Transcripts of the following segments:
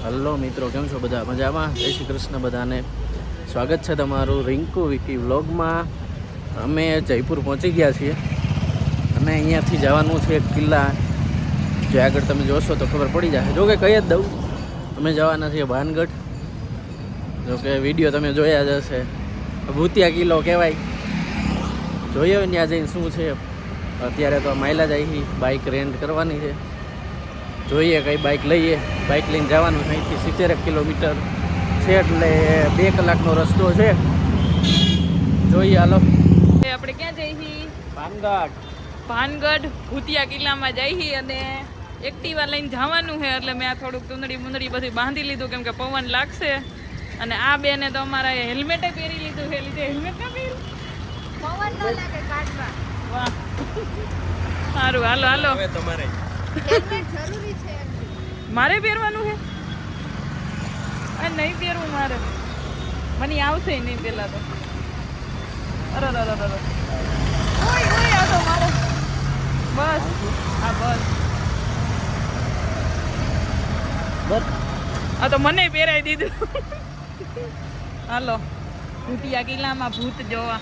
Hello મિત્રો, કેમ છો બધા? મજામાં? જય શ્રી કૃષ્ણ બધાને. સ્વાગત છે તમારું રિંકુ વિકી વ્લોગમાં. અમે જયપુર પહોંચી ગયા છીએ અને અહીંયાથી જવાનું છે કિલ્લા, જે આગળ તમે જોશો તો ખબર પડી જશે. જોકે કહી જ દઉં, અમે જવાના છીએ ભાનગઢ. જોકે વિડીયો તમે જોયા જ હશે. ભૂતિયા કિલ્લો કહેવાય. જોઈએ ત્યાં જઈને શું છે. અત્યારે તો માઇલેજ આવી બાઇક રેન્ટ કરવાની છે. જોઈએ કઈ બાઇક લઈએ. બાઇક લઈને જવાનું છે. અહીંથી 70 કિલોમીટર છે, એટલે 2 કલાકનો રસ્તો છે. જોઈએ, હાલો. આપણે ક્યાં જઈએ? ભાનગઢ ભૂતિયા કિલ્લામાં જઈએ અને એક્ટિવા લઈને જવાનું છે. એટલે મેં આ થોડુંક મુંદડી બધી બાંધી લીધું, કેમ કે પવન લાગશે. અને આ બેને તો અમારા હેલ્મેટે પહેરી લીધું છે. હેલ્મેટ ના પહેર્યું, પવન ન લાગે કાઢવા. વાહ, સારું. હાલો હવે તમારે હેલ્મેટ જરૂરી છે. મારે પહેરવાનું છે? નહીં પહેરવું મારે, મને આવશે નહીં પેલા તો. અરે ઓય આ તો મારે બસ આ તો મને પહેરાવી દીધું. હાલો ભૂતિયા કિલ્લામાં ભૂત જોવા.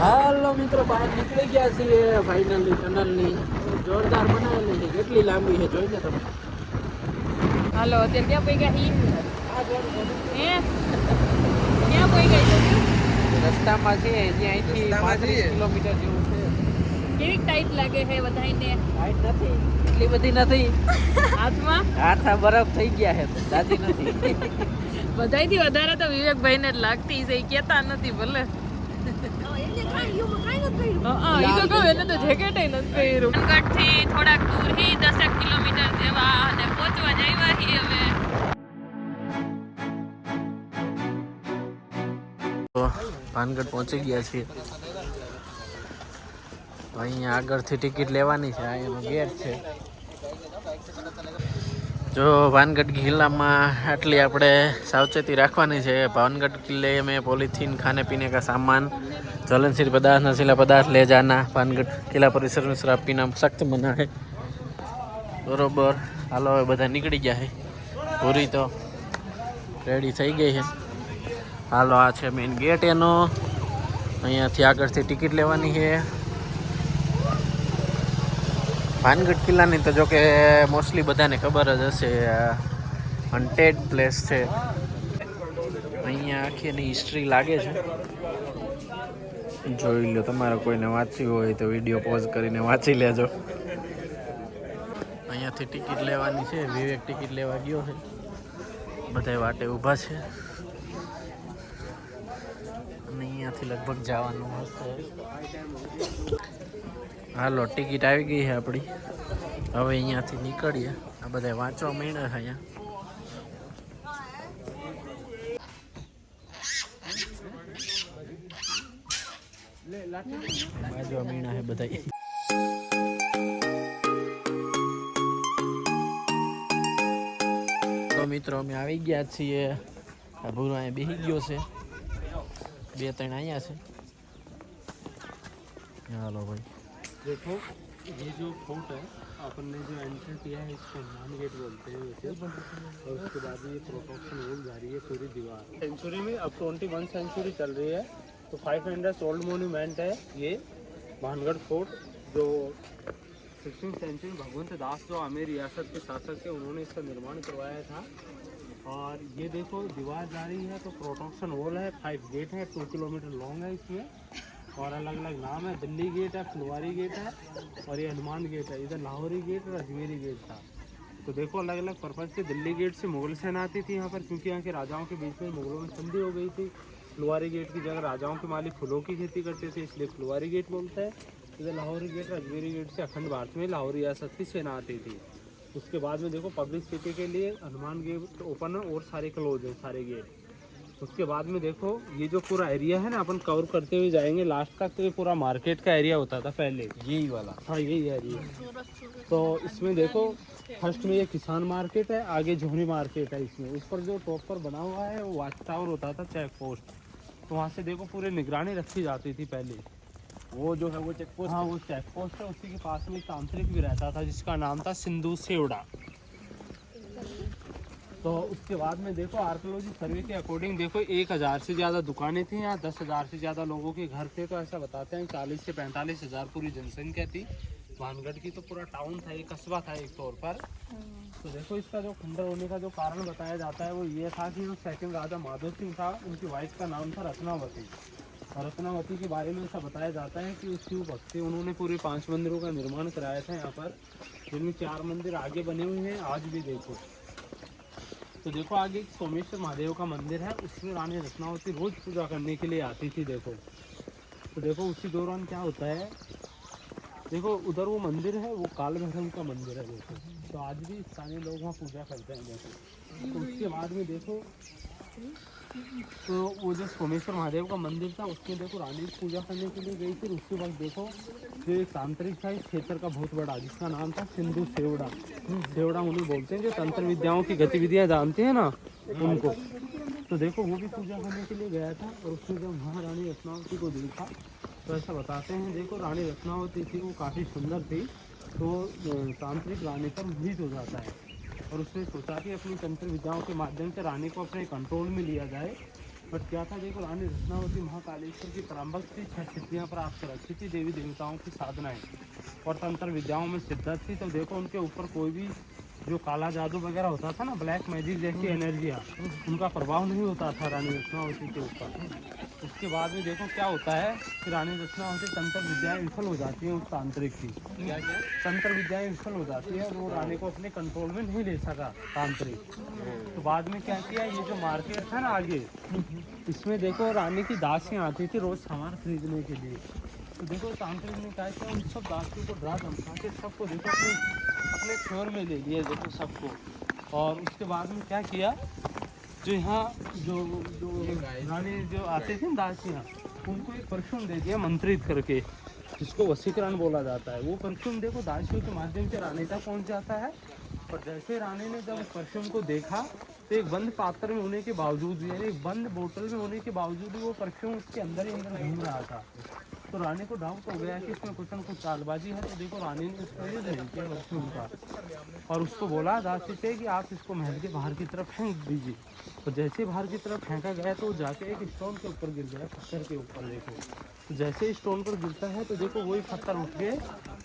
હાલો મિત્રો, બહાર નીકળી ગયા છીએ ફાઇનલી. ટનલની જોરદાર બનાવેલી છે. કેટલી લાંબી છે જોઈને તમે. હાલો અત્યારે ક્યાં પઈ ગયા? ક્યાં પઈ ગઈ? રસ્તામાં છે, અહીંથી 35 કિલોમીટર જેવું છે. કેવી ટાઈટ લાગે છે બધાને? ટાઈટ નથી, એટલી બધી નથી. હાથમાં બરફ થઈ ગયા છે, દાદી નથી. બધાયથી વધારે તો વિવેકભાઈને જ લાગતી છે. એ કહેતા નથી ભલે. એને તો જેકેટ નથી પહેર્યું. ભાનગઢથી થોડાક દૂર હી 10 કિલોમીટર જેવા અને પહોંચવા જઈવા હી હવે. ભાનગઢ પહોંચી ગયા છીએ. અહીંયા આગળથી ટિકિટ લેવાની છે. આ એનો ગેટ છે. જો ભાનગઢ કિલ્લામાં આટલી આપણે સાવચેતી રાખવાની છે. भानगढ़ किले में पॉलीथीन, खाने पीने का सामान, ज्वलनशील पदार्थ, नशीला पदार्थ ले जाना। भानगढ़ किला परिसर में शराब पीना सख्त मना है. बरोबर. हालो હવે બધા નીકળી ગયા છે. પૂરી તો રેડી થઈ ગઈ છે. હાલો, આ છે મેઇન ગેટ એનો. અહીંયાથી આગળથી ટિકિટ લેવાની છે. ભાનગઢ કિલ્લાની તો જો કે મોસ્ટલી બધાને ખબર જ હશે. હન્ટેડ પ્લેસ છે. અહીંયા આખી એની હિસ્ટ્રી લાગે છે. જોઈ લો, તમારે કોઈને વાંચવી હોય તો વિડીયો પોઝ કરીને વાંચી લેજો. અહીંયાથી ટિકિટ લેવાની છે. વિવેક ટિકિટ લેવા ગયો છે. બધા વાટે ઊભા છે અને અહીંયાથી લગભગ જવાનું હશે. હાલો, ટિકિટ આવી ગઈ છે આપણી. હવે અહીંયાથી નીકળીએ. આ બધા વાંચવા માંડ્યા છે અહીંયા. વાંચવા માંડ્યા છે બધા. તો મિત્રો, અમે આવી ગયા છીએ. આ ભૂરો અહીંયા બેસી ગયો છે. 2-3 અહીંયા છે. હાલો ભાઈ, देखो ये जो फोर्ट है, अपन ने जो एंटर किया है इसको हनुमान गेट बोलते हैं वैसे। और उसके बाद ये प्रोटेक्शन वॉल जा रही है पूरी दीवार। सेंचुरी में अब 21 सेंचुरी चल रही है, तो 500 ओल्ड मोन्यूमेंट है ये भानगढ़ फोर्ट, जो 16वीं सेंचुरी भगवंत दास जो आमेर रियासत के शासक थे, उन्होंने इसका निर्माण करवाया था। और ये देखो दीवार जा रही है, तो प्रोटेक्शन वॉल है, 5 गेट है, 2 किलोमीटर लॉन्ग है इसमें, और अलग अलग नाम है। दिल्ली गेट है, फुलवारी गेट है, और ये हनुमान गेट है। इधर लाहौरी गेट और अजमेरी गेट था। तो देखो अलग अलग पर्पज से दिल्ली गेट से मुगल सेना आती थी यहाँ पर, क्योंकि यहाँ के राजाओं के बीच में मुगलों में संधि हो गई थी। फुलवारी गेट की जगह राजाओं के मालिक फूलों की खेती करते थे, इसलिए फुलवारी गेट बोलते हैं। इधर लाहौरी गेट और अजमेरी गेट से अखंड भारत में लाहौर रियासत की सेना आती थी। उसके बाद में देखो पब्लिसिटी के लिए हनुमान गेट ओपन है और सारे क्लोज है, सारे गेट। उसके बाद में देखो ये जो पूरा एरिया है ना, अपन कवर करते हुए जाएंगे लास्ट तक। तो ये पूरा मार्केट का एरिया होता था पहले, यही वाला। हाँ, यही एरिया। तो इसमें देखो फर्स्ट में ये किसान मार्केट है, आगे झोनी मार्केट है। इसमें ऊपर जो टॉप पर बना हुआ है वो वाच टावर होता था, चेक पोस्ट। तो वहाँ से देखो पूरे निगरानी रखी जाती थी पहले। वो जो है वो चेक पोस्ट। हाँ वो चेक पोस्ट है, उसी के पास में एक तांत्रिक भी रहता था जिसका नाम था सिंधु सेवड़ा। तो उसके बाद में देखो आर्कियोलॉजी सर्वे के अकॉर्डिंग देखो 1000 से ज़्यादा दुकानें थी यहाँ, 10,000 से ज़्यादा लोगों के घर थे। तो ऐसा बताते हैं 40 से 45 हज़ार पूरी जनसंख्या थी भानगढ़ की। तो पूरा टाउन था, एक कस्बा था एक तौर पर। तो देखो इसका जो खंडर होने का जो कारण बताया जाता है वो ये था कि जो सेकंड राजा माधव सिंह था, उनकी वाइफ का नाम था रत्नावती। और रत्नावती के बारे में ऐसा बताया जाता है कि उस शिव भक्त से उन्होंने पूरे 5 मंदिरों का निर्माण कराया था यहाँ पर, जिनमें 4 मंदिर आगे बने हुए हैं आज भी देखो। तो देखो आगे एक सोमेश्वर महादेव का मंदिर है, उसमें रानी रत्नावती रोज पूजा करने के लिए आती थी देखो। तो देखो उसी दौरान क्या होता है, देखो उधर वो मंदिर है, वो काल भैरव का मंदिर है देखो। तो आज भी स्थानीय लोग वहाँ पूजा करते हैं देखो। तो उसके बाद में देखो तो वो जो सोमेश्वर महादेव का मंदिर था उसमें देखो रानी पूजा करने के लिए गई थी। उसके बाद देखो जो एक तांत्रिक था इस क्षेत्र का बहुत बड़ा, जिसका नाम था सिंधु सेवड़ा। सेवड़ा उन्हें बोलते हैं जो तंत्र विद्याओं की गतिविधियाँ जानते हैं ना उनको। तो देखो वो भी पूजा करने के लिए गया था और उसने जब महारानी रत्नावती को देखा तो ऐसा बताते हैं देखो रानी रत्नावती थी वो काफ़ी सुंदर थी। तो तांत्रिक रानी पर मोहित हो जाता है और उसने सोचा कि अपनी तंत्र विद्याओं के माध्यम से रानी को अपने कंट्रोल में लिया जाए। बट क्या था देखो रानी रत्नावती महाकालेश्वर की परम्परा थी, 6 सिद्धियाँ प्राप्त रखी थी, देवी देवताओं की साधनाएं और तंत्र विद्याओं में सिद्धत थी। तो देखो उनके ऊपर कोई भी जो काला जादू वगैरह होता था ना, ब्लैक मैजिक जैसी एनर्जियाँ, उनका प्रभाव नहीं होता था रानी रत्नावती के ऊपर। उसके बाद में देखो क्या होता है कि रानी रत्नावती तंत्र विद्याएं विफल हो जाती हैं उस तांत्रिक की। तंत्र विद्याएं विफल हो जाती है और वो रानी को अपने कंट्रोल में नहीं ले सका तांत्रिक। तो बाद में क्या किया, ये जो मार्केट था ना आगे, इसमें देखो रानी की दासियाँ आती थी रोज़ सामान खरीदने के लिए। तो देखो तांत्रिक ने क्या किया, उन सब दासियों को डरा धमका के सबको देखो अपने फेवर में ले लिया देखो सबको। और उसके बाद में क्या किया, जो यहाँ जो जो रानी जो आते थे दासियाँ, उनको एक परफ्यूम दे दिया मंत्रित करके, जिसको वशीकरण बोला जाता है। वो परफ्यूम देखो दासियों के माध्यम से रानी तक पहुँच जाता है। और जैसे रानी ने जब उस परफ्यूम को देखा तो एक बंद पात्र में होने के बावजूद, यानी एक बंद बोतल में होने के बावजूद वो परफ्यूम उसके अंदर ही अंदर घूम रहा था। तो रानी को डाउट हो गया कि इसमें कुछ न कुछ चालबाजी है। तो देखो रानी ने उसका यूज नहीं किया परफ्यूम का और उसको बोला दासी से कि आप इसको महल के बाहर की तरफ फेंक दीजिए। तो जैसे बाहर की तरफ फेंका गया तो जाके एक स्टोन के ऊपर गिर गया, पत्थर के ऊपर देखो। तो जैसे ही स्टोन पर गिरता है तो देखो वही पत्थर उठ गए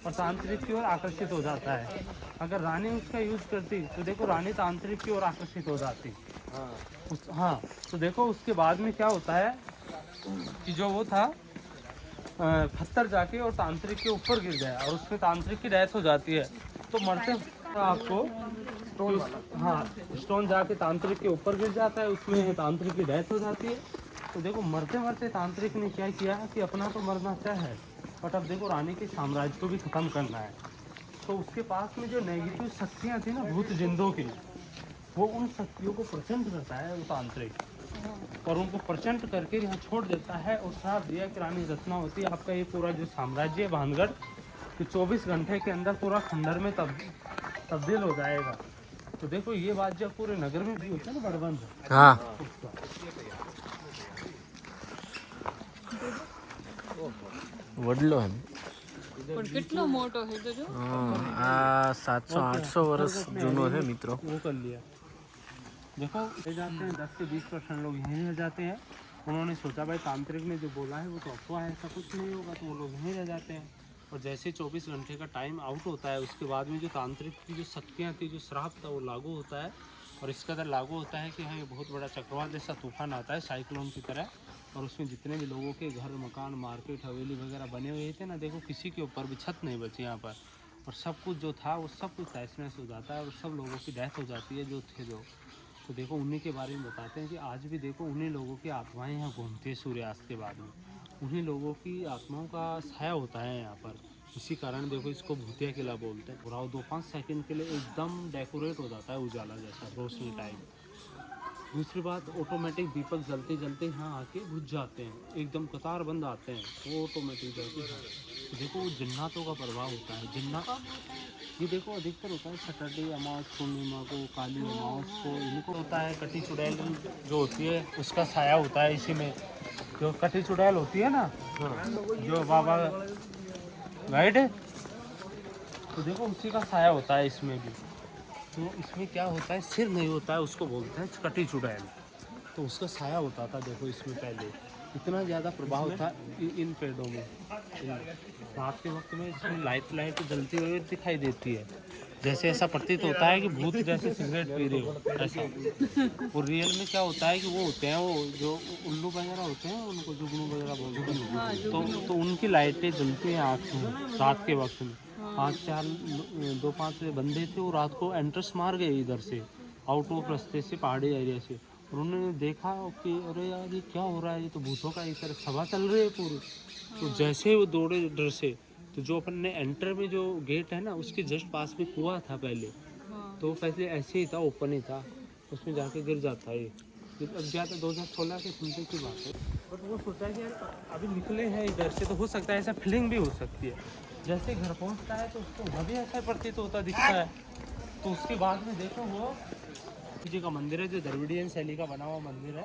और तांत्रिक की ओर आकर्षित हो जाता है। अगर रानी उसका यूज़ करती तो देखो रानी तांत्रिक की ओर आकर्षित हो जाती। हाँ तो देखो उसके बाद में क्या होता है कि जो वो था पत्थर जाके और तांत्रिक के ऊपर गिर गया और उसमें तांत्रिक की डेथ हो जाती है। तो मरते आपको हाँ स्टोन जाके तांत्रिक के ऊपर गिर जाता है, उसमें तांत्रिक की डेथ हो जाती है। तो देखो मरते मरते तांत्रिक ने क्या किया कि अपना तो मरना तय है बट अब देखो रानी के साम्राज्य को भी ख़त्म करना है। तो उसके पास में जो नेगेटिव शक्तियाँ थी ना भूत जिंदों की, वो उन शक्तियों को प्रचंड करता है वो तांत्रिक और उनको प्रचंड करके यहाँ छोड़ देता है और श्राप दिया कि रानी रत्नावती आपका ये पूरा जो साम्राज्य है भानगढ़ कि 24 घंटे के अंदर पूरा खंडर में तब्दील हो जाएगा। तो देखो ये बात जब पूरे नगर में भी होता है ना बड़बंद, हाँ वडलो है પણ કેટલો મોટો છે તો જો આ 700-800 વર્ષ જૂનો છે મિત્રો। वो कर लिया देखो ले जाते हैं 10 से 20% लोग यहीं रह जाते हैं। उन्होंने सोचा भाई तांत्रिक ने जो बोला है वो तो अफवाह है, ऐसा कुछ नहीं होगा, तो वो लोग यहीं रह जाते हैं। और जैसे 24 घंटे का टाइम आउट होता है उसके बाद में जो तांत्रिक की जो शक्तियाँ थी, जो श्राप था वो लागू होता है और इस कदर लागू होता है कि हाँ ये बहुत बड़ा चक्रवात जैसा तूफान आता है साइक्लोन की तरह। और उसमें जितने भी लोगों के घर मकान मार्केट हवेली वगैरह बने हुए थे ना, देखो किसी के ऊपर भी छत नहीं बची यहाँ पर और सब कुछ जो था वो सब कुछ तहस नहस हो जाता है और सब लोगों की डेथ हो जाती है जो थे जो। तो देखो उन्हीं के बारे में बताते हैं कि आज भी देखो उन्हीं लोगों की आत्माएं यहाँ घूमती है सूर्यास्त के बाद में, उन्हीं लोगों की आत्माओं का साया होता है यहाँ पर। इसी कारण देखो इसको भूतिया किला बोलते हैं। पूरा 2-5 सेकंड के लिए एकदम डेकोरेट हो जाता है उजाला जैसा रोशनी टाइप। दूसरी बात ऑटोमेटिक दीपक जलते जलते यहाँ आके बुझ जाते हैं, एकदम कतार बंद आते हैं वो ऑटोमेटिक जलते हैं। तो देखो वो जिन्नातों का प्रभाव होता है। ये देखो अधिकतर होता है सैटरडे, अमावस, पूर्णिमा को, काली अमावस को, इनको होता है कटी चुड़ैल जो होती है उसका साया होता है इसी में। जो कटी चुड़ैल होती है ना, जो बाबा गाइड है, तो देखो उसी का साया होता है इसमें भी। तो इसमें क्या होता है, सिर नहीं होता है, उसको बोलते हैं कटी चुड़ैल। तो उसका साया होता था देखो इसमें पहले, इतना ज़्यादा प्रभाव था इन पेड़ों में। रात के वक्त में इसमें लाइट जलती हुई दिखाई देती है, जैसे ऐसा प्रतीत होता है कि भूत जैसे सिगरेट पी रहे हो ऐसा। और रियल में क्या होता है कि वो होते हैं, वो जो उल्लू वगैरह होते हैं उनको जुगनू वगैरह बोलते हैं, तो उनकी लाइटें जलती हैं आँख में रात के वक्त में। 2-5 बंदे थे, वो रात को एंट्रेंस मार गए इधर से, आउट ऑफ रास्ते से, पहाड़ी एरिया से। और उन्होंने देखा कि अरे यार ये क्या हो रहा है, ये तो भूतों का इस तरह सभा चल रही है पूरी। तो जैसे वो दौड़े डर से, तो जो अपन ने एंटर में जो गेट है ना उसके जस्ट पास में कुआं था पहले, तो पहले ऐसे ही था, ओपन ही था, उसमें जाके गिर जाता है। अब ज़्यादा 2016 के सुनते की बात है, बट वो सोचा कि यार अभी निकले हैं इधर से, तो हो सकता है ऐसा फीलिंग भी हो सकती है। जैसे घर पहुंचता है तो उसको वहाँ भी ऐसा प्रतीत होता दिखता है। तो उसके बाद में देखो वो जी का मंदिर है, जो द्रविडियन शैली का बना हुआ मंदिर है।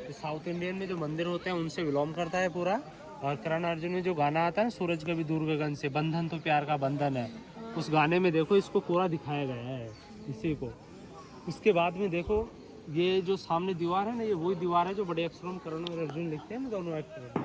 तो साउथ इंडियन में जो मंदिर होते हैं उनसे विलोम करता है पूरा। और करण अर्जुन में जो गाना आता है सूरज कभी दूर गगन से, बंधन तो प्यार का बंधन है, उस गाने में देखो इसको पूरा दिखाया गया है इसी को। उसके बाद में देखो ये जो सामने दीवार है ना, ये वही दीवार है जो बड़े अक्षरों में करण और अर्जुन लिखते हैं ना, दोनों एक्टर।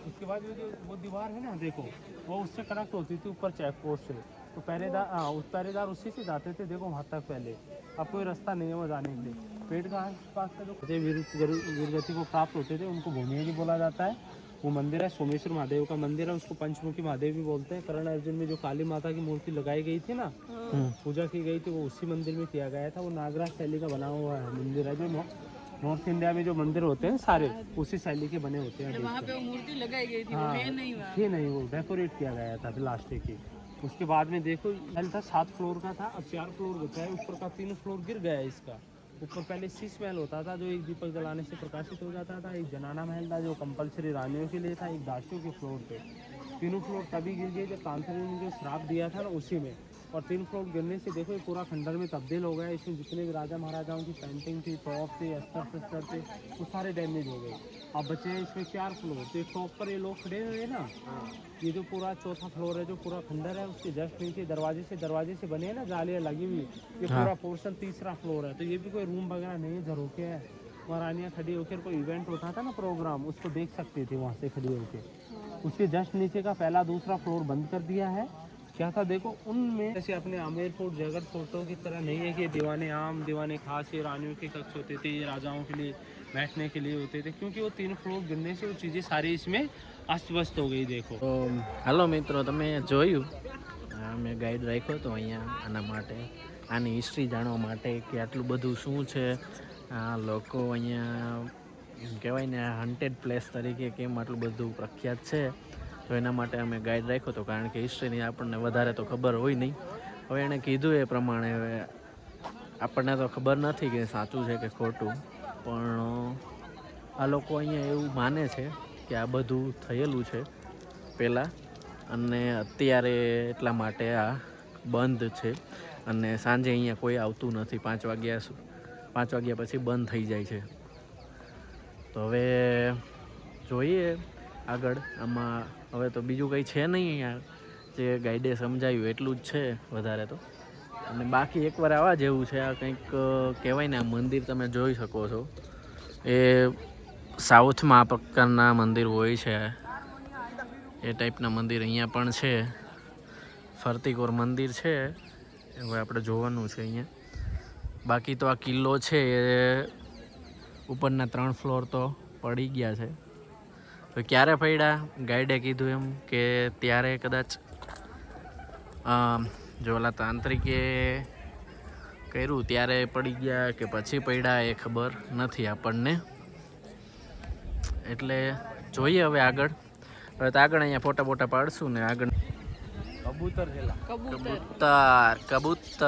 उसके बाद ये जो वो दीवार है ना देखो, वो उससे कनेक्ट होती थी ऊपर चेक पोस्ट से। तो पहरेदार उसी से जाते थे देखो वहाँ तक पहले। अब कोई रास्ता नहीं है वो जाने के लिए। पेड़ का आसपास का जो वीरगति को प्राप्त होते थे उनको भूमि भी बोला जाता है। वो मंदिर है सोमेश्वर महादेव का मंदिर है, उसको पंचमुखी महादेव भी बोलते हैं। करण अर्जुन में जो काली माता की मूर्ति लगाई गई थी ना, पूजा की गई थी, वो उसी मंदिर में किया गया था। वो नागराज शैली का बना हुआ है मंदिर है। जो नॉर्थ इंडिया में जो मंदिर होते हैं सारे उसी शैली के बने होते हैं। वहाँ पे वो मूर्ति लगाई गई थी, हाँ, वो है नहीं वहाँ। ये नहीं, वो डेकोरेट किया गया था प्लास्टिक की। उसके बाद में देखो महल था 7 फ्लोर का था, अब 4 फ्लोर बचा है। ऊपर का 3 फ्लोर गिर गया है इसका। ऊपर पहले शीश महल होता था जो एक दीपक जलाने से प्रकाशित हो जाता था। एक जनाना महल था जो कंपलसरी रानियों के लिए था। एक दासियों के फ्लोर पे। तीनों फ्लोर तभी गिर गए जब तांत्रिक ने जो श्राप दिया था ना उसी में। और 3 फ्लोर गिरने से देखो ये पूरा खंडर में तब्दील हो गया। इसमें जितने भी राजा महाराजाओं की पेंटिंग थी, टॉप थे, अस्तर शस्त्र थे, वो सारे डैमेज हो गए। अब बचे हैं इसमें 4 फ्लोर। तो टॉप पर ये लोग खड़े हुए ना, ये जो पूरा 4था फ्लोर है, जो पूरा खंडर है, उसके जस्ट नीचे दरवाजे से बने हैं ना जालियाँ लगी हुई, ये पूरा पोर्शन 3रा फ्लोर है। तो ये भी कोई रूम वगैरह नहीं है, झरोके हैं। महारानियाँ खड़ी होकर कोई इवेंट होता था ना प्रोग्राम, उसको देख सकती थी वहाँ से खड़ी होकर। उसके जस्ट नीचे का पहला 2रा फ्लोर बंद कर दिया है। क्या था देखो उनमें, जैसे अपने आमेर फोर्ट, जयगढ़ फोर्टों की तरह नहीं है कि दीवाने आम, दीवाने खास, ये रानियों के कक्ष होते थे, ये राजाओं के लिए बैठने के लिए होते थे। क्योंकि वो 3 फ्लोर गिरने से वो चीज़ें सारी इसमें अस्त व्यस्त हो गई। देखो તો હાલો મિત્રો, તમે જોયું મેં ગાઈડ રાખ્યો હતો અહીંયા આના માટે, આની હિસ્ટ્રી જાણવા માટે કે આટલું બધું શું છે, આ લોકો અહીંયા કહેવાય ને હન્ટેડ પ્લેસ તરીકે કેમ આટલું બધું પ્રખ્યાત છે, તો એના માટે અમે ગાઈડ રાખ્યો હતો. કારણ કે હિસ્ટ્રીની આપણને વધારે તો ખબર હોય નહીં. હવે એણે કીધું એ પ્રમાણે આપણને તો ખબર નથી કે સાચું છે કે ખોટું, પણ આ લોકો અહીંયા એવું માને છે કે આ બધું થયેલું છે પહેલાં, અને અત્યારે એટલા માટે આ બંધ છે. અને સાંજે અહીંયા કોઈ આવતું નથી. 5 વાગ્યા પછી બંધ થઈ જાય છે. તો હવે જોઈએ આગળ. આમાં હવે તો બીજું કંઈ છે નહીં અહીંયા, જે ગાઈડે સમજાવ્યું એટલું જ છે વધારે તો. અને બાકી એકવાર આવવા જેવું છે. આ કંઈક કહેવાય ને, આ મંદિર તમે જોઈ શકો છો, એ સાઉથમાં આ પ્રકારના મંદિર હોય છે. એ ટાઈપના મંદિર અહીંયા પણ છે. ફરતીકોર મંદિર છે, હવે આપણે જોવાનું છે અહીંયા. બાકી તો આ કિલ્લો છે એ ઉપરના 3 ફ્લોર તો પડી ગયા છે. તો ક્યારે પડ્યા, ગાઈડે કીધું એમ કે ત્યારે કદાચ જો ઓલા તાંત્રિકે કર્યું ત્યારે પડી ગયા કે પછી પડ્યા એ ખબર નથી આપણને. એટલે જોઈએ હવે આગળ. હવે તો આગળ અહીંયા ફોટા પાડશું ને આગળ. કબૂતર છેલા, કબૂતર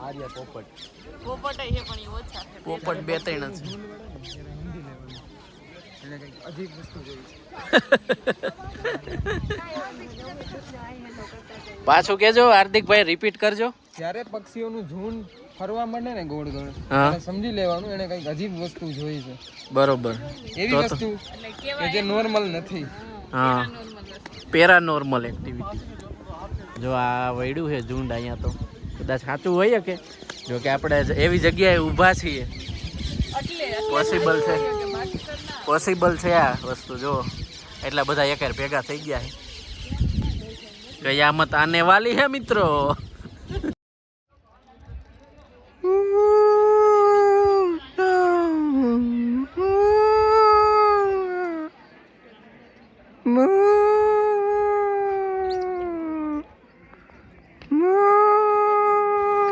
આર્યા પોપટ પોપટ છે પણ એ ઓછા છે. પોપટ 2-3 છે. એને કંઈક અજીબ વસ્તુ જોઈ છે. પાછું કેજો હાર્દિકભાઈ, રિપીટ કરજો. જ્યારે પક્ષીઓનું ઝુંડ ફરવા માંડે ને ગોળ ગોળ, હા. ત્યારે સમજી લેવાનું એને કંઈક અજીબ વસ્તુ જોઈ છે. બરોબર. એવી વસ્તુ કે જે નોર્મલ નથી. હા, પેરાનોર્મલ એક્ટિવિટી. જો આ વૈડું છે ઝુંડ અહીંયા, તો કદાચ સાચું હોય કે જો કે આપણે એવી જગ્યાએ ઊભા છીએ, પોસિબલ છે આ વસ્તુ. જો એટલા બધા એક ભેગા થઈ ગયા છે. કયામત આને વાલી હે મિત્રો.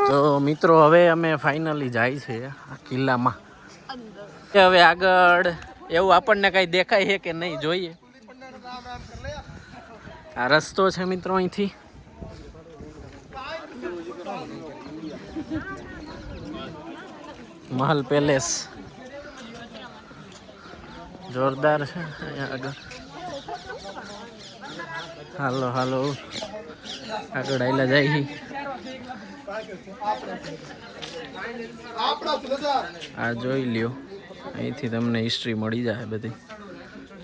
તો મિત્રો હવે અમે ફાઇનલી જાય છે આ કિલ્લામાં. હવે આગળ એવું આપણને કઈ દેખાય છે કે નહીં જોઈએ. આ રસ્તો છે મિત્રો અહીંથી. મહલ પેલેસ જોરદાર છે અહીંયા આગળ. હાલો હાલો આગળ આયલા જાય. આ જોઈ લ્યો, અહીંથી તમને હિસ્ટ્રી મળી જાય બધી.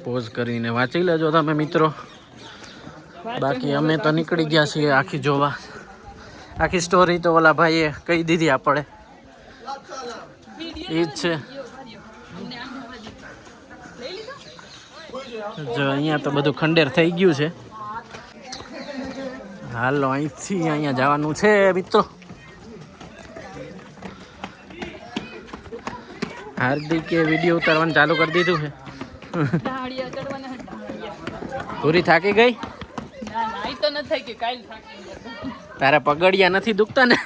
પોઝ કરીને વાંચી લેજો તમે મિત્રો. બાકી અમે તો નીકળી ગયા છીએ આખી જોવા. આખી સ્ટોરી તો ઓલા ભાઈએ કહી દીધી આપણે. એ જ છે. જો અહીંયા તો બધું ખંડેર થઈ ગયું છે. હાલો અહીંથી અહીંયા જવાનું છે મિત્રો. હાર્દિકે વિડીયો ઉતારવાનું ચાલુ કરી દીધું છે. પૂરી થાકી ગઈ? તારા પગડિયા નથી દુખતા ને?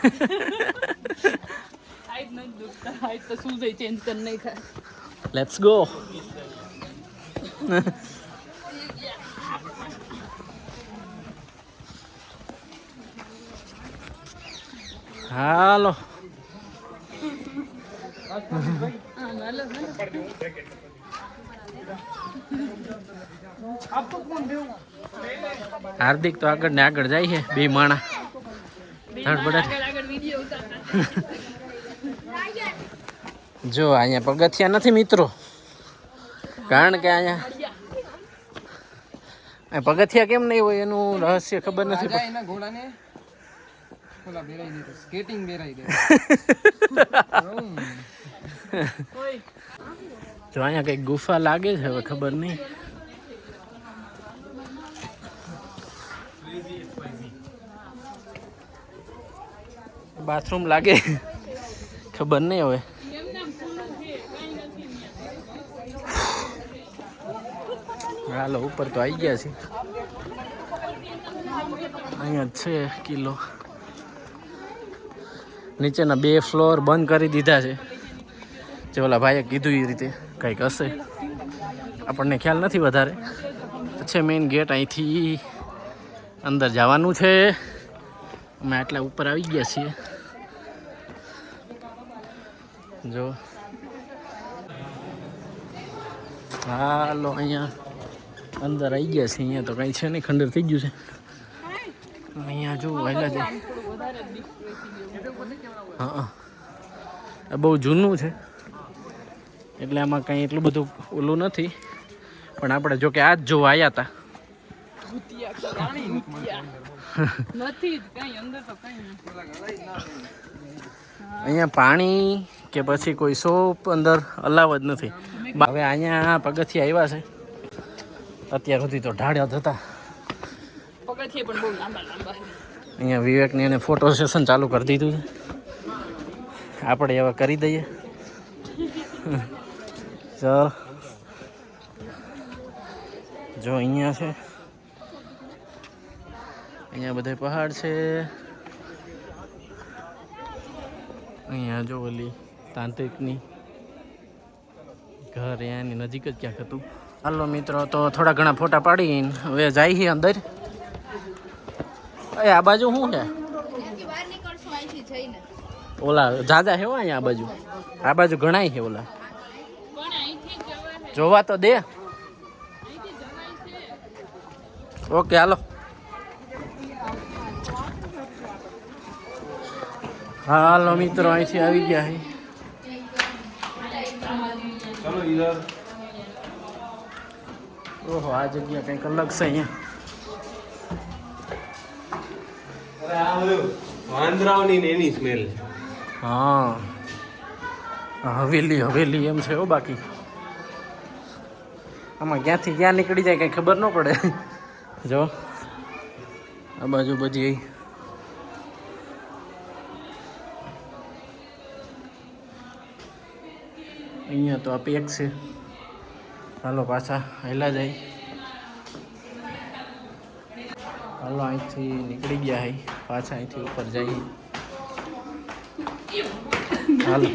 Let's go. હાલો હાર્દિક તો આગળ ને આગળ જાય છે. બે માણા જો અહીંયા પગથિયા નથી મિત્રો, કારણ કે અહીંયા પગથિયા કેમ નહીં હોય એનું રહસ્ય ખબર નથી. એના ઘોડાને ઓલા બેરાઈ દે, સ્કેટિંગ બેરાઈ દે. જો અહીંયા કઈક ગુફા લાગે છે, હવે ખબર નહીં. બાથરૂમ લાગે, ખબર નહીં હવે. હાલો ઉપર તો આવી ગયા છે. અહીંયા છે કિલ્લો. નીચેના 2 ફ્લોર બંધ કરી દીધા છે. જે ઓલા ભાઈએ કીધું એ રીતે કંઈક હશે, આપણને ખ્યાલ નથી વધારે. છે મેઇન ગેટ, અહીંથી અંદર જવાનું છે. અમે આટલા ઉપર આવી ગયા છીએ. જો હાલો અહીંયા અંદર આવી ગયા છે. અહીંયા તો કંઈ છે નહીં, ખંડેર થઈ ગયું છે. અહીંયા જો વહેલા જાય. હા આ બહુ જૂનું છે એટલે આમાં કંઈ એટલું બધું ઓલું નથી. પણ આપણે જો કે આજ જોવા આવ્યા હતા. અહીંયા પાણી કે પછી કોઈ શોપ અંદર અલાવ જ નથી. હવે અહીંયા પગથિયા આવ્યા છે. અત્યાર સુધી તો ઢાળ્યા હતા. અહીંયા વિવેકની એને ફોટો સેશન ચાલુ કરી દીધું છે. આપણે હવે કરી દઈએ. ચાલ જો અહીંયા છે, અહીંયા બધા પહાડ છે. અહીંયા જો ઓલી તાંત્રિકની ઘર એની નજીક જ ક્યાંક હતું. હાલો મિત્રો, તો થોડા ઘણા ફોટા પાડીને હવે જાય છે અંદર. આ બાજુ શું છે? ઓલા જાજા છે અહીંયા આ બાજુ. આ બાજુ ઘણાય છે ઓલા. જોવા તો દે. ઓકે હાલો. હાલો મિત્રો અહીંથી આવી ગયા છે. ઓહો આ જગ્યા કંઈક અલગ છે અહીંયા. વાંદરાઓની એની સ્મેલ. હા હવેલી હવેલી એમ છે હો. બાકી આમાં ક્યાંથી ક્યાં નીકળી જાય કંઈ ખબર ન પડે. જો આ બાજુ બધી અહીંયા તો આ પેક છે. હાલો પાછા હેલા જાય. હાલો અહીંથી નીકળી ગયા હે પાછા અહીંથી ઉપર જઈએ. હાલો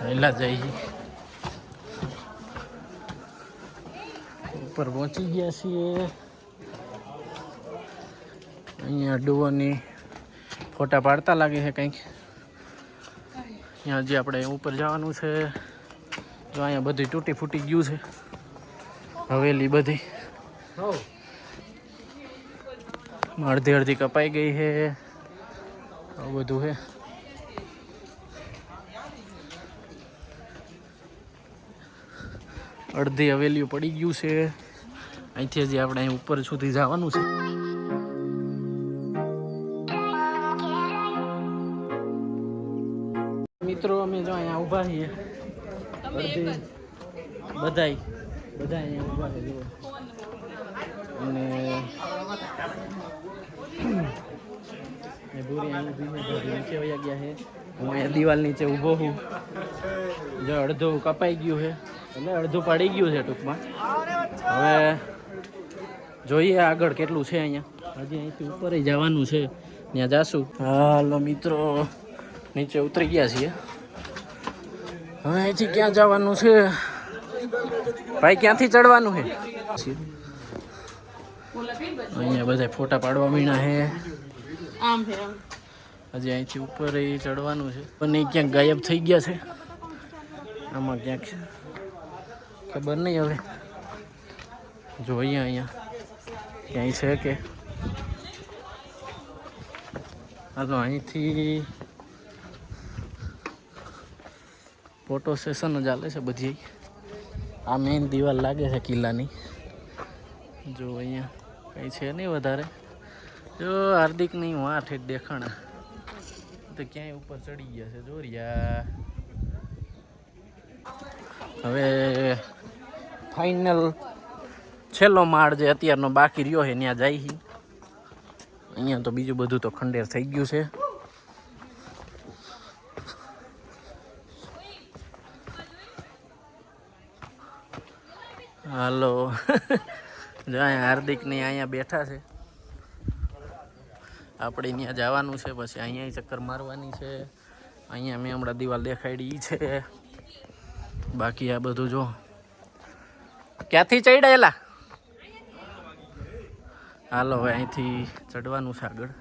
હેલા જઈએ. ઉપર પહોંચી ગયા છીએ. અહીંયા ડુઓની ફોટા પાડતા લાગે છે કંઈક. અહીંયા જે આપણે ઉપર જવાનું છે. જો અહીંયા બધી તૂટી ફૂટી ગયું છે હવેલી બધી. અડધી અડધી કપાઈ ગઈ છે. આવું બધું છે. અડધી હવેલીઓ પડી ગયું છે. અહીંથી હજી આપણે અહીં ઉપર સુધી જવાનું છે. મિત્રો અમે જો અહીંયા ઊભા છીએ. બધાય અહીંયા ઊભા છે જુઓ. અને ભૂરી અહીં ઊભી છે. નીચે વયા ગયા છે. હું અહીંયા દિવાલ નીચે ઊભો છું. જો અડધું કપાઈ ગયું છે એટલે અડધું પડી ગયું છે ટૂંકમાં. હવે જોઈએ આગળ કેટલું છે. અહીંયા હજી અહીંથી ઉપર જવાનું છે. ત્યાં જાશું. હાલો મિત્રો નીચે ઉતરી ગયા છીએ. હવે અહીંથી ક્યાં જવાનું છે ભાઈ? ક્યાંથી ચડવાનું છે? અહીંયા બધા ફોટા પાડવા મીણા છે. હજી અહીંથી ઉપર ચડવાનું છે પણ એ ક્યાંક ગાયબ થઈ ગયા છે. આમાં ક્યાંક ખબર નહીં. હવે જોઈએ અહીંયા ક્યાંય છે કે. હાલો અહીંથી ફોટો સેશન જ ચાલે છે બધી. આ મેઇન દિવાલ લાગે છે કિલ્લાની. જો અહીંયા કંઈ છે નહીં વધારે. જો હાર્દિક નહીં હું આ ઠેઠ દેખાણા તો ક્યાંય ઉપર ચડી ગયા છે. જોરિયા હવે ફાઇનલ છેલ્લો માળ જે અત્યારનો બાકી રહ્યો છે ત્યાં જાય. અહીંયા તો બીજું બધું તો ખંડેર થઈ ગયું છે. હાલો જો અહીંયા હાર્દિક ને અહીંયા બેઠા છે. આપણે ત્યાં જવાનું છે. પછી અહીંયા ચક્કર મારવાની છે. અહીંયા મેં હમણાં દિવાલ દેખાડી છે. બાકી આ બધું જો ક્યાંથી ચડાયેલા. હાલો હવે અહીંથી ચડવાનું છે આગળ.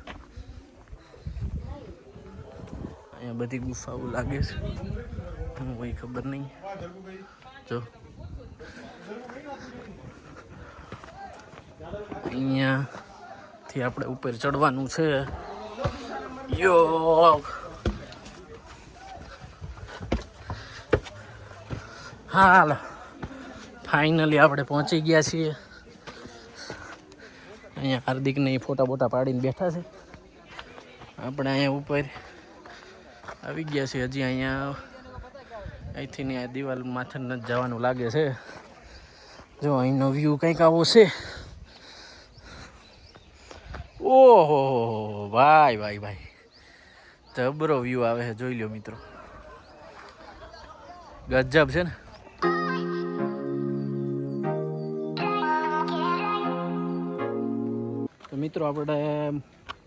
અહીંયા બધી ગુફાઓ લાગે છે. હું કોઈ ખબર નહીં. જો અહીંયાથી આપણે ઉપર ચડવાનું છે. યો હાલો ફાઇનલી આપણે પહોંચી ગયા છીએ. અહીંયા હાર્દિકને ફોટા બોટા પાડીને બેઠા છે. આપણે અહીંયા ઉપર આવી ગયા છીએ. હજી અહીંયા અહીંથી ને આ દિવાલ માથે જ જવાનું લાગે છે. જો અહીંનો વ્યૂ કંઈક આવો છે. ઓહો ભાઈ ભાઈ ભાઈ જબરો વ્યૂ આવે છે. જોઈ લો મિત્રો ગજબ છે ને. તો મિત્રો આપણે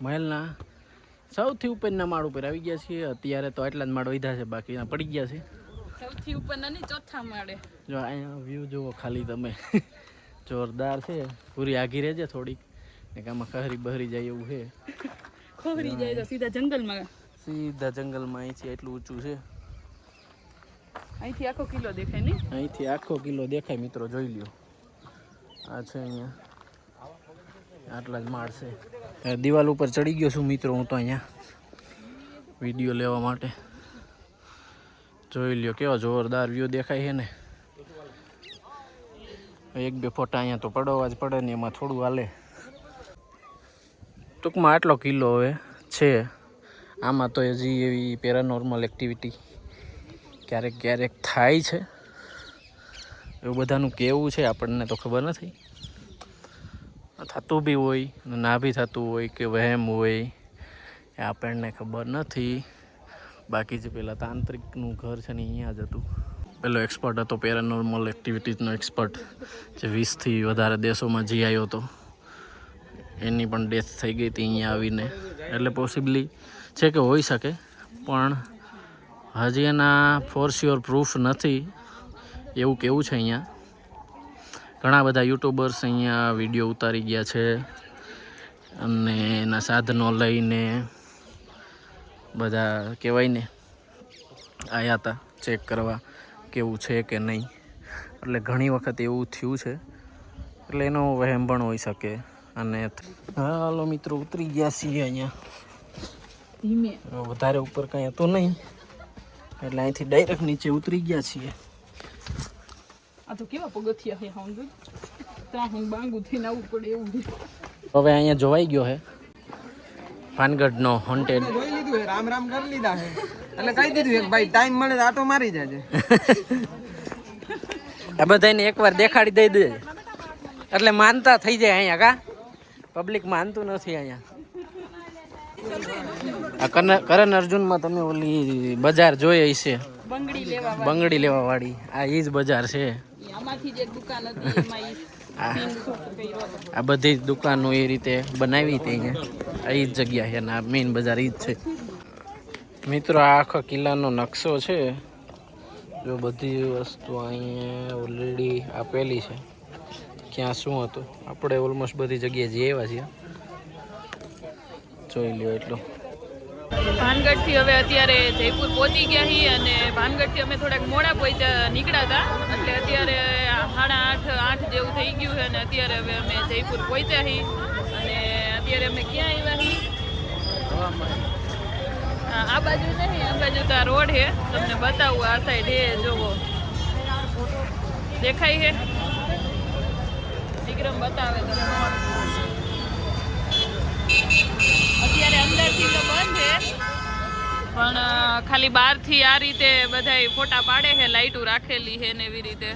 મહેલના સૌથી ઉપરના માળ ઉપર આવી ગયા છીએ. અત્યારે તો આટલા જ માળ વધ્યા છે. બાકી પડી ગયા છે. સૌથી ઉપરના નહીં ચોથા માળે. જો અહીંયા વ્યૂ જુઓ ખાલી તમે. જોરદાર છે. પૂરી આઘી રહેજે થોડીક ને આમાં કહરી બહરી જાય એવું છે. ખોરી જાય તો સીધા જંગલમાં. સીધા જંગલમાં અહીંથી એટલું ઊંચું છે. અહીંથી આખો કિલ્લો દેખાય નહીં? અહીંથી આખો કિલ્લો દેખાય મિત્રો, જોઈ લ્યો. આ છે અહીંયા આટલા જ માળ છે. દિવાલ ઉપર ચડી ગયો છું મિત્રો હું તો અહીંયા વિડીયો લેવા માટે. જોઈ લ્યો કેવો જોરદાર વ્યૂ દેખાય છે ને. એક બે ફોટા અહીંયા તો પડવા જ પડે ને, એમાં થોડું હાલે. ટૂંકમાં આટલો કિલ્લો હવે છે. આમાં તો હજી એવી પેરાનોર્મલ એક્ટિવિટી ક્યારેક ક્યારેક થાય છે. એવું બધાનું કેવું છે, આપણને તો ખબર નથી. થતું બી હોય ને ના બી થતું હોય કે વહેમ હોય એ આપણને ખબર નથી. બાકી જે પેલા તાંત્રિકનું ઘર છે ને અહીંયા જ હતું. પેલો એક્સપર્ટ હતો પેરાનોર્મલ એક્ટિવિટીઝનો એક્સપર્ટ, જે 20થી વધારે દેશોમાં જઈ આવ્યો હતો. એની પણ ડેથ થઈ ગઈ હતી અહીંયા આવીને. એટલે પોસિબલી છે કે હોઈ શકે, પણ હજી એના ફોર શ્યોર પ્રૂફ નથી એવું કેવું છે અહીંયા. ઘણા બધા યુટ્યુબર્સ અહીંયા વિડીયો ઉતારી ગયા છે અને એના સાધનો લઈને બધા કહેવાય ને આવ્યા હતા ચેક કરવા કેવું છે કે નહીં. એટલે ઘણી વખત એવું થયું છે, એટલે એનો વહેમ પણ હોઈ શકે. અને હાલો મિત્રો ઉતરી ગયા છીએ અહીંયા. ધીમે વધારે ઉપર કાંઈ હતું નહીં એટલે અહીંથી ડાયરેક્ટ નીચે ઉતરી ગયા છીએ. આ તો કેવા પગથિયા છે હાઉન્ડ. ત્યાં હું બાંગુ થઈને આવવું પડે એવું. હવે અહીંયા જોવાઈ ગયો છે પાનગઢનો હોન્ટેડ. જોઈ લીધું છે, રામ રામ કરી લીધા છે એટલે કહી દીધું એક ભાઈ ટાઈમ મળે તો આટો મારી જાજે. આ બધાને એકવાર દેખાડી દઈ દે એટલે માનતા થઈ જાય અહીંયા. કા પબ્લિક માનતું નથી અહીંયા. આ કરણ અર્જુનમાં તમે ઓલી બજાર જોઈ છે, બંગડી લેવા વાળી. આ ઈ જ બજાર છે. આમાંથી જે દુકાન હતી એમાં આ બધી દુકાનો એ રીતે બનાવી હતી અહીંયા. આ ઈ જ જગ્યા છે અને આ મેઇન બજાર ઈ જ છે મિત્રો. આ આખો કિલ્લાનો નકશો છે. જો બધી વસ્તુ અહીંયા ઓલરેડી આપેલી છે, ક્યાં શું હતું. આપણે ઓલમોસ્ટ બધી જગ્યાએ જઈ આવ્યા છીએ. જોઈ લ્યો એટલું. ભાનગઢથી હવે અત્યારે જયપુર પહોંચી ગયા છીએ અને ભાનગઢથી અમે થોડાક મોડા પહોંચ્યા નીકળ્યા હતા. એટલે અત્યારે 8:30 જેવું થઈ ગયું છે અને અત્યારે હવે અમે જયપુર પહોંચ્યા છીએ. અને અત્યારે અમે ક્યાં આવ્યા છીએ? આ બાજુ નહીં, આ બાજુ તો આ રોડ છે, તમને બતાવું. આ સાઈડ એ જોવો દેખાય છે, વિક્રમ બતાવે તમને. અત્યારે અંદરથી તો બંધ છે, પણ ખાલી બહારથી આ રીતે બધા ફોટા પાડે છે, લાઈટો રાખેલી છે ને એવી રીતે.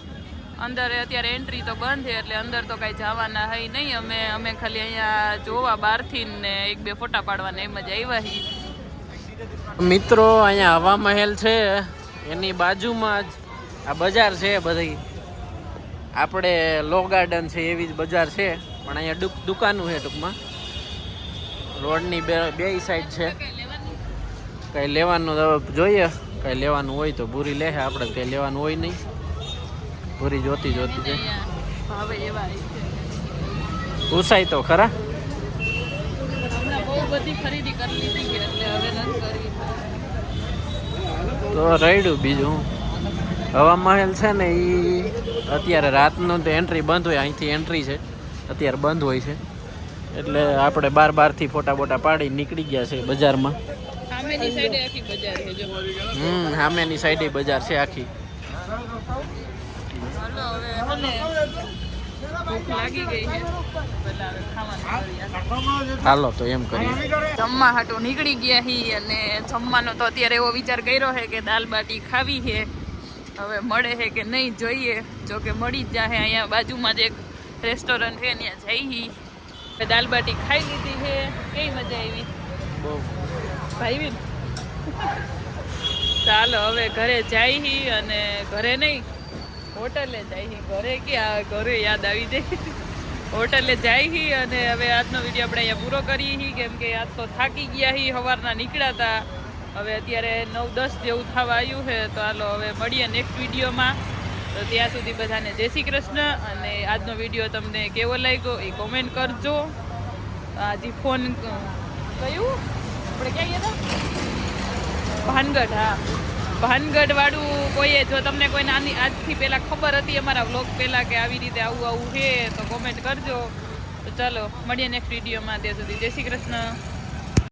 અંદર અત્યારે એન્ટ્રી તો બંધ છે, એટલે અંદર તો કાંઈ જવાના હઈ નહીં. અમે ખાલી અહીંયા જોવા બહારથી ને એક બે ફોટા પાડવાના એમ જ આવ્યા છીએ. મિત્રો અહીંયા હવા મહેલ છે, એની બાજુમાં જ આ બજાર છે બધી. આપણે લો ગાર્ડન છે એવી જ બજાર છે, પણ અહીંયા દુકાનો છે ટૂંકમાં. રોડની બે સાઈડ છે. કંઈ લેવાનું જોઈએ, કંઈ લેવાનું હોય તો પૂરી લે. આપણે કંઈ લેવાનું હોય નહીં, પૂરી જોતી છે. ભાવે એવા છે. પૂછાય તો ખરા. હમણાં બહુ બધી ખરીદી કરી લીધી છે, એટલે હવે નથી કરવી. તો રાયડું બીજું હવા મહેલ છે ને, એ અત્યારે રાતનું તો એન્ટ્રી બંધ હોય. અહીંથી એન્ટ્રી છે, અત્યારે બંધ હોય છે. એટલે આપણે બારથી ફોટા બોટા પાડી નીકળી ગયા છે બજારમાં. સામેની સાઈડે આખી બજાર છે જો. સામેની સાઈડે બજાર છે આખી. હાલો હવે મને ભૂખ લાગી ગઈ છે, પેલા હવે ખાવાનું. હાલો તો એમ કરીએ. જમવા હાટું નીકળી ગયા છીએ અને જમવાનો તો અત્યારે એવો વિચાર કર્યો છે કે દાલ બાટી ખાવી છે. હવે મળે છે કે નહીં જોઈએ, જો કે મળી જ જાય. અહીંયા બાજુમાં જ એક રેસ્ટોરન્ટ છે, ત્યાં જઈ. દાલ બાટી ખાઈ લીધી છે. કેવી મજા આવી ભાઈ? ચાલો હવે ઘરે જઈ અને ઘરે નહીં હોટલે જઈ. ઘરે ક્યાં, ઘરે યાદ આવી જાય. હોટલે જઈ અને હવે આજનો વિડીયો આપણે અહીંયા પૂરો કરીએ છીએ, કેમ કે આજ તો થાકી ગયા છીએ, સવારના નીકળ્યા હતા. હવે અત્યારે 9-10 જેવું થવા આવ્યું છે. તો હાલો હવે મળીએ નેક્સ્ટ વિડીયોમાં. તો ત્યાં સુધી બધાને જય શ્રી કૃષ્ણ. અને આજનો વિડીયો તમને કેવો લાગ્યો એ કોમેન્ટ કરજો. હજી કયું આપણે ક્યાં ગયા હતા ભાનગઢ હા ભાનગઢ વાળું કોઈએ જો તમને કોઈ નાની આજથી પહેલાં ખબર હતી અમારા વ્લોગ પહેલાં કે આવી રીતે આવું છે તો કોમેન્ટ કરજો તો ચાલો મળીએ નેક્સ્ટ વિડીયોમાં ત્યાં સુધી જય શ્રી કૃષ્ણ